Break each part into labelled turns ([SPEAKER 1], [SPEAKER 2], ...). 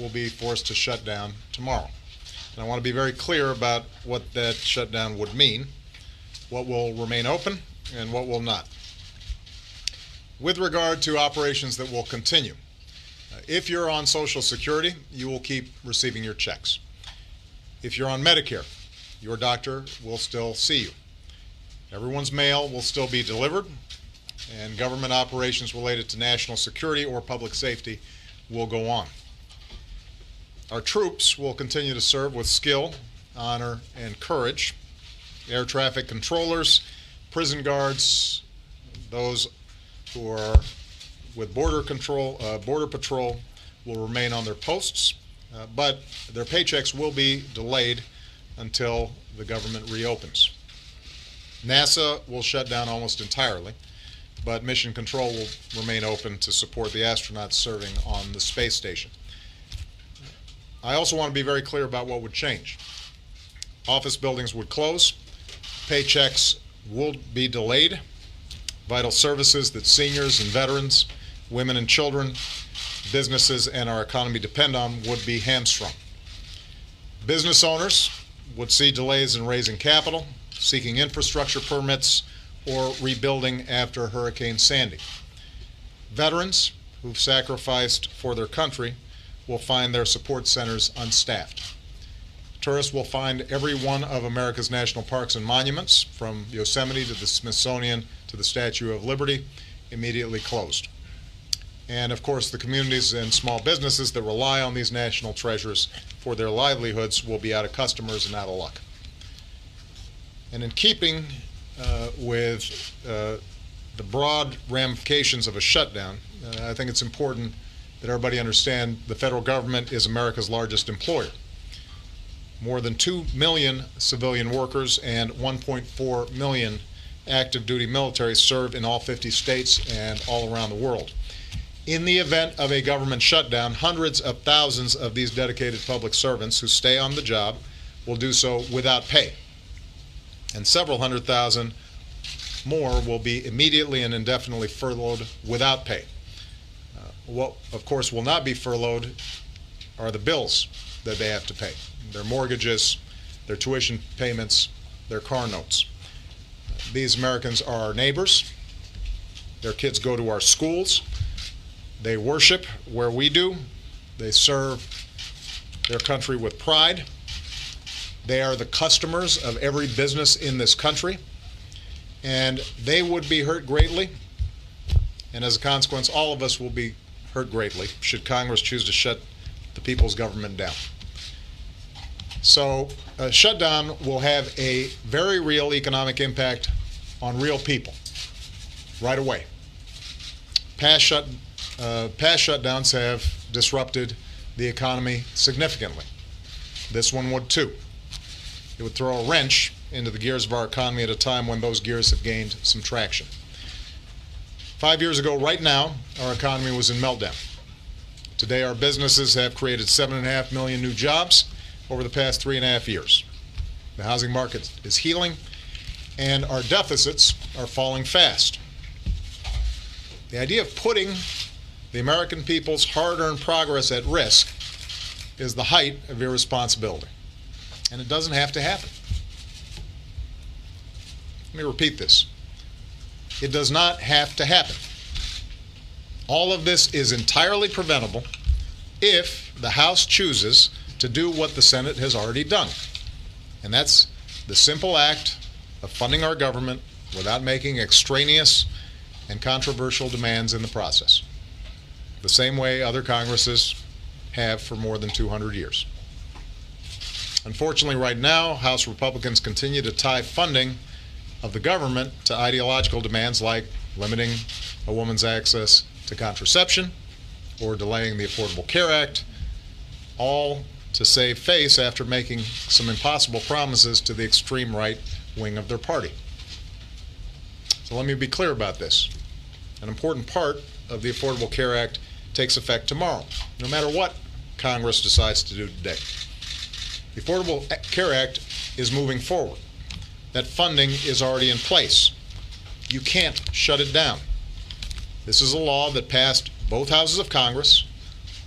[SPEAKER 1] will be forced to shut down tomorrow. And I want to be very clear about what that shutdown would mean, what will remain open and what will not. With regard to operations that will continue, if you're on Social Security, you will keep receiving your checks. If you're on Medicare, your doctor will still see you. Everyone's mail will still be delivered, and government operations related to national security or public safety will go on. Our troops will continue to serve with skill, honor, and courage. Air traffic controllers, prison guards, those who are with border patrol will remain on their posts, but their paychecks will be delayed until the government reopens. NASA will shut down almost entirely, but mission control will remain open to support the astronauts serving on the space station. I also want to be very clear about what would change. Office buildings would close, paychecks will be delayed, vital services that seniors and veterans, women and children, businesses, and our economy depend on would be hamstrung. Business owners would see delays in raising capital, seeking infrastructure permits, or rebuilding after Hurricane Sandy. Veterans who've sacrificed for their country will find their support centers unstaffed. Tourists will find every one of America's national parks and monuments, from Yosemite to the Smithsonian to the Statue of Liberty, immediately closed. And of course, the communities and small businesses that rely on these national treasures for their livelihoods will be out of customers and out of luck. And in keeping with the broad ramifications of a shutdown, I think it's important that everybody understand the federal government is America's largest employer. More than 2 million civilian workers and 1.4 million active duty military serve in all 50 states and all around the world. In the event of a government shutdown, hundreds of thousands of these dedicated public servants who stay on the job will do so without pay. And several hundred thousand more will be immediately and indefinitely furloughed without pay. What, of course, will not be furloughed are the bills that they have to pay, their mortgages, their tuition payments, their car notes. These Americans are our neighbors. Their kids go to our schools. They worship where we do. They serve their country with pride. They are the customers of every business in this country, and they would be hurt greatly, and as a consequence, all of us will be hurt greatly should Congress choose to shut the people's government down. So a shutdown will have a very real economic impact on real people right away. Past shutdowns have disrupted the economy significantly. This one would too. It would throw a wrench into the gears of our economy at a time when those gears have gained some traction. 5 years ago, right now, our economy was in meltdown. Today, our businesses have created 7.5 million new jobs over the past 3.5 years. The housing market is healing, and our deficits are falling fast. The idea of putting the American people's hard-earned progress at risk is the height of irresponsibility, and it doesn't have to happen. Let me repeat this. It does not have to happen. All of this is entirely preventable if the House chooses to do what the Senate has already done. And that's the simple act of funding our government without making extraneous and controversial demands in the process, the same way other Congresses have for more than 200 years. Unfortunately, right now, House Republicans continue to tie funding of the government to ideological demands like limiting a woman's access to contraception or delaying the Affordable Care Act, all to save face after making some impossible promises to the extreme right wing of their party. So let me be clear about this. An important part of the Affordable Care Act takes effect tomorrow, no matter what Congress decides to do today. The Affordable Care Act is moving forward. That funding is already in place. You can't shut it down. This is a law that passed both houses of Congress,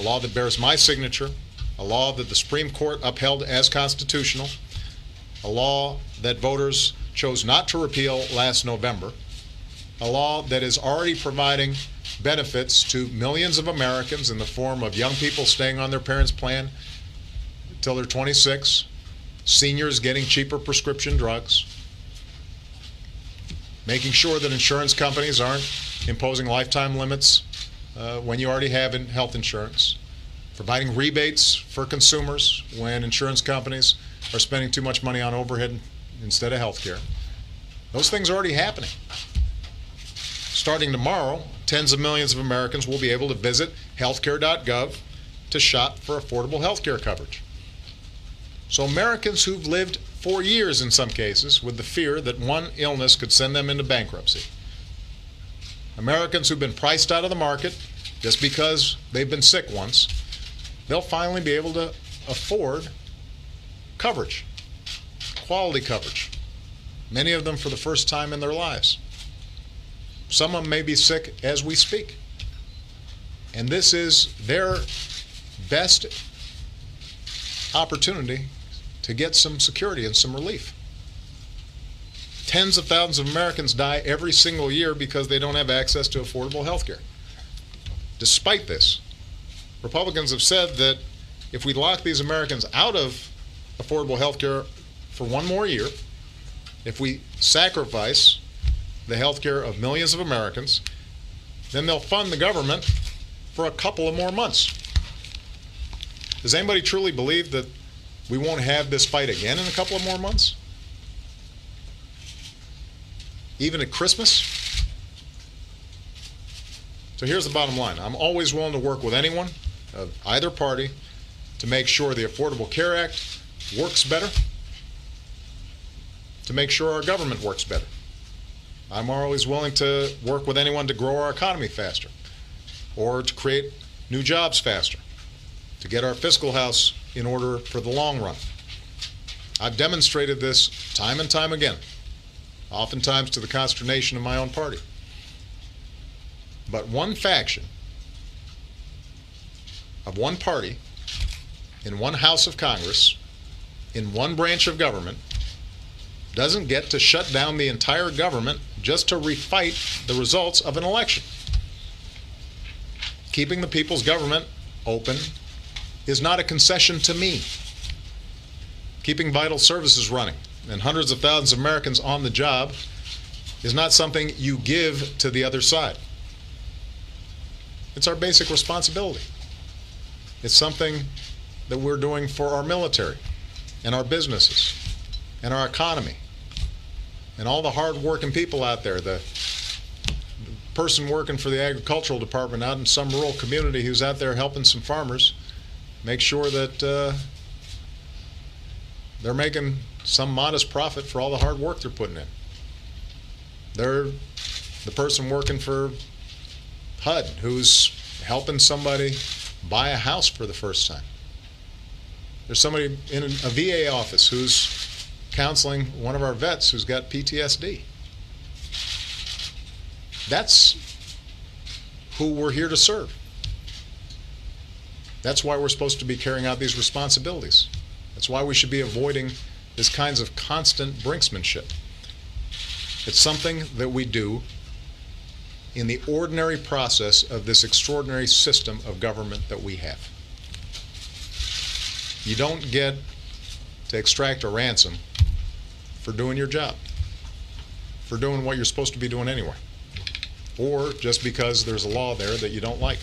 [SPEAKER 1] a law that bears my signature, a law that the Supreme Court upheld as constitutional, a law that voters chose not to repeal last November, a law that is already providing benefits to millions of Americans in the form of young people staying on their parents' plan until they're 26, seniors getting cheaper prescription drugs, making sure that insurance companies aren't imposing lifetime limits when you already have health insurance, providing rebates for consumers when insurance companies are spending too much money on overhead instead of health care. Those things are already happening. Starting tomorrow, tens of millions of Americans will be able to visit healthcare.gov to shop for affordable health care coverage. So Americans who've lived for years in some cases with the fear that one illness could send them into bankruptcy, Americans who've been priced out of the market just because they've been sick once, they'll finally be able to afford coverage, quality coverage, many of them for the first time in their lives. Some of them may be sick as we speak. And this is their best opportunity to get some security and some relief. Tens of thousands of Americans die every single year because they don't have access to affordable health care. Despite this, Republicans have said that if we lock these Americans out of affordable health care for one more year, if we sacrifice the health care of millions of Americans, then they'll fund the government for a couple of more months. Does anybody truly believe that we won't have this fight again in a couple of more months? Even at Christmas? So here's the bottom line. I'm always willing to work with anyone of either party to make sure the Affordable Care Act works better, to make sure our government works better. I'm always willing to work with anyone to grow our economy faster or to create new jobs faster, to get our fiscal house in order for the long run. I've demonstrated this time and time again, oftentimes to the consternation of my own party. But one faction of one party in one House of Congress, in one branch of government, doesn't get to shut down the entire government just to refight the results of an election. Keeping the people's government open is not a concession to me. Keeping vital services running and hundreds of thousands of Americans on the job is not something you give to the other side. It's our basic responsibility. It's something that we're doing for our military and our businesses and our economy and all the hard-working people out there, the person working for the agricultural department out in some rural community who's out there helping some farmers make sure that they're making some modest profit for all the hard work they're putting in. They're the person working for HUD who's helping somebody buy a house for the first time. There's somebody in a VA office who's counseling one of our vets who's got PTSD. That's who we're here to serve. That's why we're supposed to be carrying out these responsibilities. That's why we should be avoiding this kinds of constant brinksmanship. It's something that we do in the ordinary process of this extraordinary system of government that we have. You don't get to extract a ransom for doing your job, for doing what you're supposed to be doing anyway, or just because there's a law there that you don't like.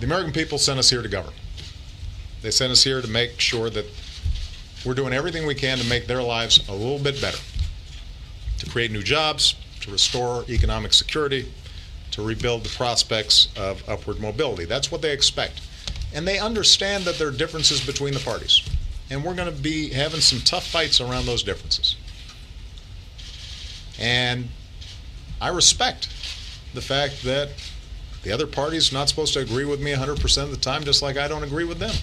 [SPEAKER 1] The American people sent us here to govern. They sent us here to make sure that we're doing everything we can to make their lives a little bit better, to create new jobs, to restore economic security, to rebuild the prospects of upward mobility. That's what they expect. And they understand that there are differences between the parties. And we're going to be having some tough fights around those differences. And I respect the fact that the other party's not supposed to agree with me 100% of the time, just like I don't agree with them.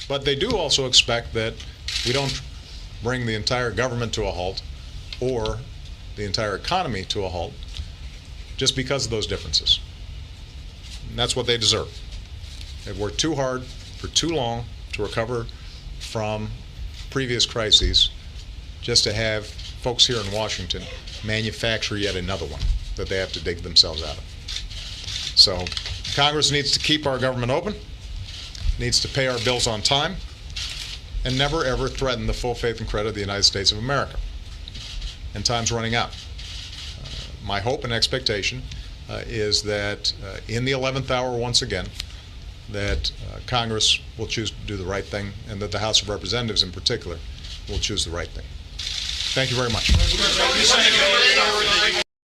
[SPEAKER 1] But they do also expect that we don't bring the entire government to a halt or the entire economy to a halt just because of those differences. And that's what they deserve. They've worked too hard for too long to recover from previous crises just to have folks here in Washington manufacture yet another one that they have to dig themselves out of. So Congress needs to keep our government open, needs to pay our bills on time, and never ever threaten the full faith and credit of the United States of America. And time's running out. My hope and expectation is that in the 11th hour once again, that Congress will choose to do the right thing, and that the House of Representatives in particular will choose the right thing. Thank you very much.